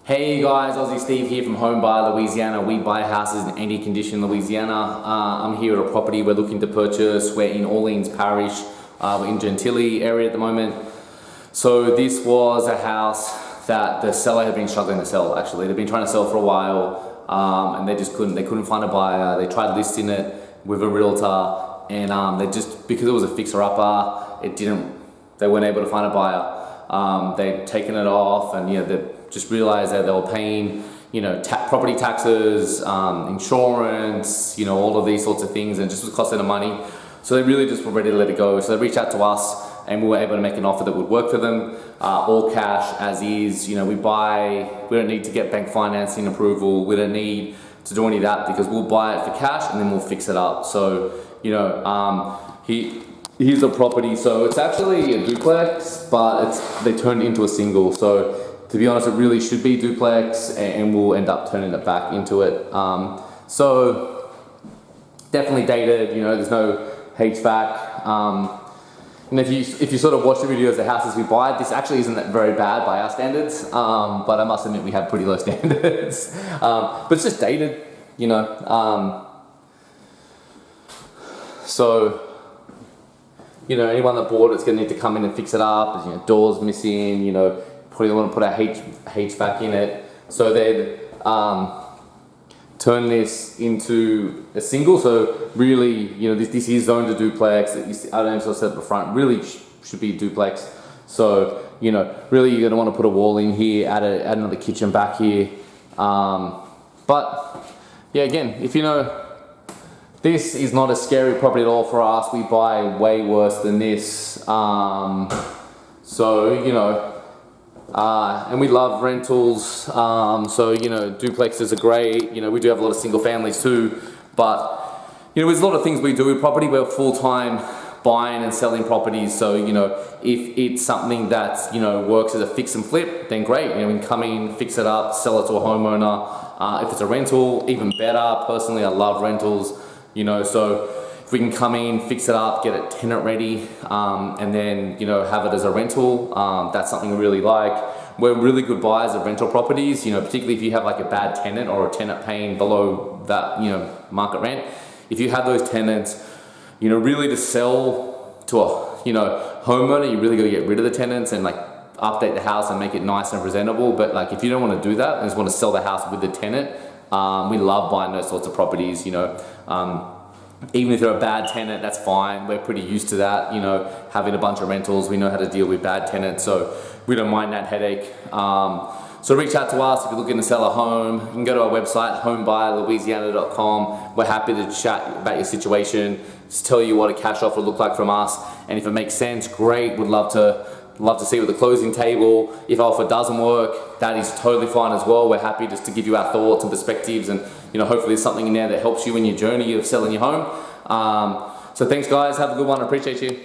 Hey guys, Aussie Steve here from Home Buyer Louisiana. We buy houses in any condition in Louisiana. I'm here at a property we're looking to purchase. We're in Orleans Parish. We're in Gentilly area at the moment. So this was a house that the seller had been struggling to sell actually. They've been trying to sell for a while and they couldn't find a buyer. They tried listing it with a realtor and they just, because it was a fixer-upper, they weren't able to find a buyer. They'd taken it off and they just realized that they were paying, property taxes, insurance, all of these sorts of things, and just was costing them money. So they really just were ready to let it go. So they reached out to us, and we were able to make an offer that would work for them, all cash as is. We don't need to get bank financing approval. We don't need to do any of that because we'll buy it for cash and then we'll fix it up. So here's the property. So it's actually a duplex, but they turned it into a single. So to be honest, it really should be duplex, and we'll end up turning it back into it. So definitely dated. There's no HVAC. And if you sort of watch the videos of the houses we buy, this actually isn't that very bad by our standards. But I must admit we have pretty low standards. But it's just dated, So anyone that bought it's gonna need to come in and fix it up. There's, doors missing. Probably want to put a HVAC in it. So they'd turn this into a single. So really, this is zoned to duplex. I don't know if I said at the front. Really should be duplex. So really you're gonna want to put a wall in here, add another kitchen back here. But yeah, again, if this is not a scary property at all for us. We buy way worse than this. And we love rentals, so duplexes are great. We do have a lot of single families too, but there's a lot of things we do with property. We're full-time buying and selling properties, so if it's something that works as a fix and flip, then great. We can come in, fix it up, sell it to a homeowner. If it's a rental, even better. Personally, I love rentals, so if we can come in, fix it up, get it tenant ready, and then have it as a rental, that's something we really like. We're really good buyers of rental properties, particularly if you have like a bad tenant or a tenant paying below that market rent. If you have those tenants, really to sell to a homeowner, you really got to get rid of the tenants and update the house and make it nice and presentable. But if you don't want to do that and just want to sell the house with the tenant, we love buying those sorts of properties. Even if they're a bad tenant, that's fine. We're pretty used to that, having a bunch of rentals. We know how to deal with bad tenants, so we don't mind that headache. So reach out to us if you're looking to sell a home. You can go to our website, homebuyerlouisiana.com. We're happy to chat about your situation, just tell you what a cash offer will look like from us. And if it makes sense, great. We'd love to see you at the closing table. If our offer doesn't work, that is totally fine as well. We're happy just to give you our thoughts and perspectives, and hopefully there's something in there that helps you in your journey of selling your home. So thanks guys, have a good one, I appreciate you.